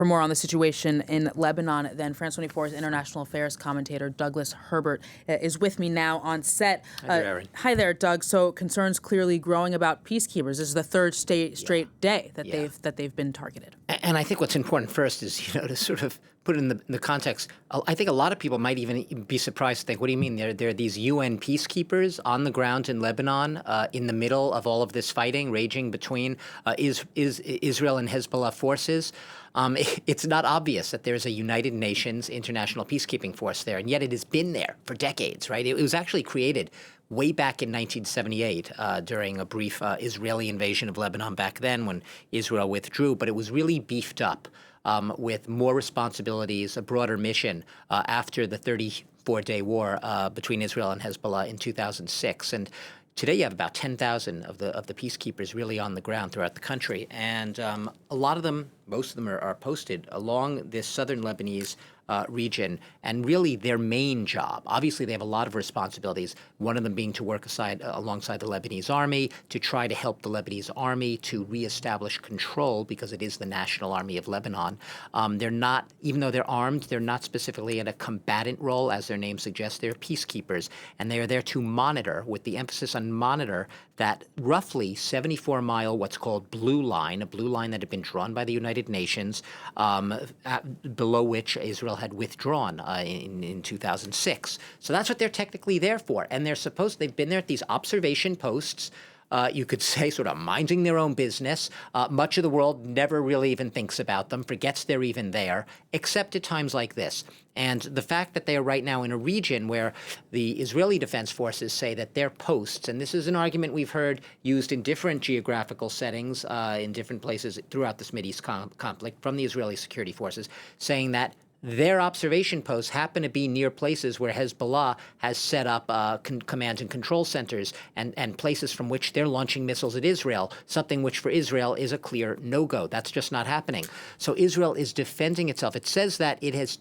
For more on the situation in Lebanon, then France 24's international affairs commentator Douglas Herbert is with me now on set. Hi there, Aaron. Hi there, Doug. So concerns clearly growing about peacekeepers. This is the third straight day that they've been targeted. And I think what's important first is, to sort of put it in the context. I think a lot of people might even be surprised to think, what do you mean? There are these UN peacekeepers on the ground in Lebanon in the middle of all of this fighting raging between Israel and Hezbollah forces. It's not obvious that there's a United Nations international peacekeeping force there, and yet it has been there for decades, right? It was actually created way back in 1978 during a brief Israeli invasion of Lebanon back then when Israel withdrew, but it was really beefed up with more responsibilities, a broader mission after the 34-day war between Israel and Hezbollah in 2006. And today you have about 10,000 of the peacekeepers really on the ground throughout the country. And a lot of them, most of them are posted along this southern Lebanese region, and really their main job. Obviously, they have a lot of responsibilities, one of them being to work alongside the Lebanese army to try to help the Lebanese army to reestablish control, because it is the national army of Lebanon. They're not, even though they're armed, they're not specifically in a combatant role, as their name suggests. They're peacekeepers, and they are there to monitor, with the emphasis on monitor, that roughly 74-mile, what's called blue line, a blue line that had been drawn by the United Nations, below which Israel had withdrawn in 2006. So that's what they're technically there for. And they've been there at these observation posts, you could say sort of minding their own business. Much of the world never really even thinks about them, forgets they're even there, except at times like this. And the fact that they are right now in a region where the Israeli Defense Forces say that their posts, and this is an argument we've heard used in different geographical settings in different places throughout this Mideast conflict from the Israeli security forces, saying that their observation posts happen to be near places where Hezbollah has set up command and control centers and places from which they're launching missiles at Israel, something which for Israel is a clear no-go. That's just not happening. So Israel is defending itself. It says that it has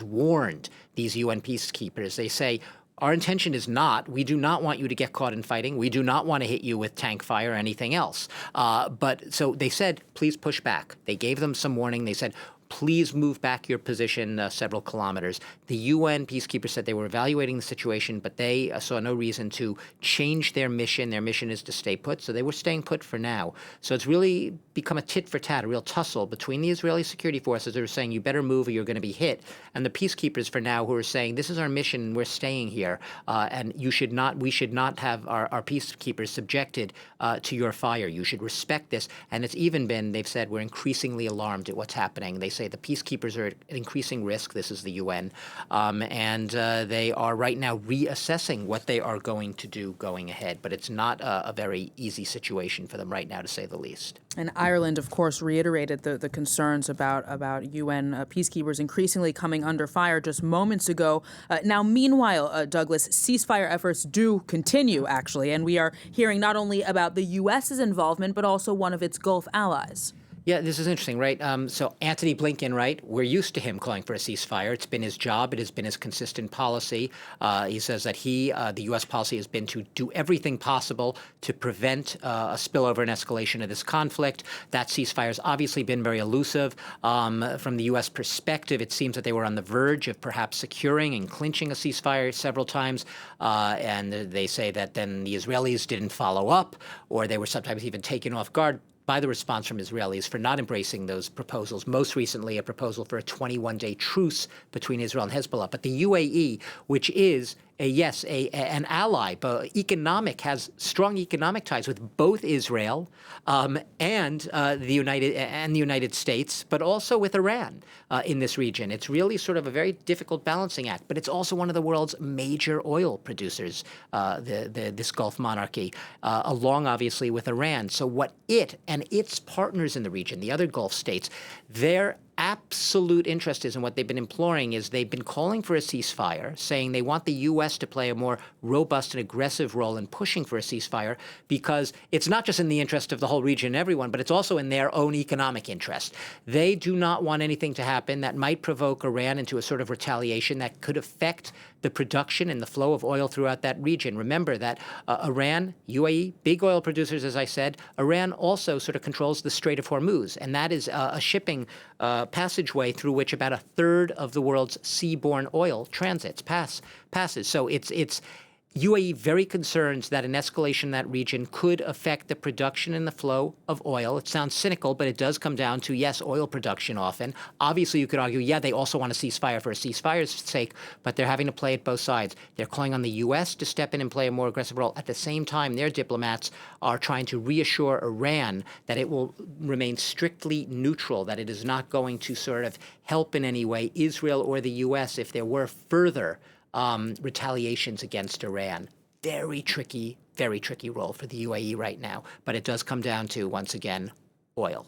warned these UN peacekeepers. They say, our intention is we do not want you to get caught in fighting. We do not want to hit you with tank fire or anything else. But so they said, please push back. They gave them some warning. They said, please move back your position several kilometers. The UN peacekeepers said they were evaluating the situation, but they saw no reason to change their mission. Their mission is to stay put, so they were staying put for now. So it's really become a tit for tat, a real tussle between the Israeli security forces who are saying you better move or you're going to be hit, and the peacekeepers for now who are saying this is our mission and we're staying here, and we should not have our peacekeepers subjected to your fire. You should respect this. And it's even been, they've said, we're increasingly alarmed at what's happening. They say the peacekeepers are at increasing risk. This is the UN. And they are right now reassessing what they are going to do going ahead. But it's not a very easy situation for them right now, to say the least. And Ireland, of course, reiterated the concerns about UN peacekeepers increasingly coming under fire just moments ago. Now, meanwhile, Douglas, ceasefire efforts do continue, actually. And we are hearing not only about the U.S.'s involvement, but also one of its Gulf allies. Yeah, this is interesting, right? So Antony Blinken, right, we're used to him calling for a ceasefire. It's been his job. It has been his consistent policy. He says that the U.S. policy has been to do everything possible to prevent a spillover and escalation of this conflict. That ceasefire has obviously been very elusive. From the U.S. perspective, it seems that they were on the verge of perhaps securing and clinching a ceasefire several times. And they say that then the Israelis didn't follow up, or they were sometimes even taken off guard by the response from Israelis for not embracing those proposals. Most recently, a proposal for a 21-day truce between Israel and Hezbollah. But the UAE, which is an ally, but has strong economic ties with both Israel and the United States, but also with Iran in this region. It's really sort of a very difficult balancing act, but it's also one of the world's major oil producers, this Gulf monarchy, along obviously with Iran. So what it and its partners in the region, the other Gulf states, their absolute interest is, and what they've been imploring is, they've been calling for a ceasefire, saying they want the U.S. to play a more robust and aggressive role in pushing for a ceasefire, because it's not just in the interest of the whole region and everyone, but it's also in their own economic interest. They do not want anything to happen that might provoke Iran into a sort of retaliation that could affect the production and the flow of oil throughout that region. Remember that Iran, UAE, big oil producers, as I said, Iran also sort of controls the Strait of Hormuz, and that is a shipping passageway through which about a third of the world's seaborne oil transits, passes. So it's UAE very concerned that an escalation in that region could affect the production and the flow of oil. It sounds cynical, but it does come down to, yes, oil production often. Obviously, you could argue, yeah, they also want a ceasefire for a ceasefire's sake, but they're having to play it both sides. They're calling on the U.S. to step in and play a more aggressive role. At the same time, their diplomats are trying to reassure Iran that it will remain strictly neutral, that it is not going to sort of help in any way Israel or the U.S. if there were further retaliations against Iran. Very tricky role for the UAE right now. But it does come down to, once again, oil.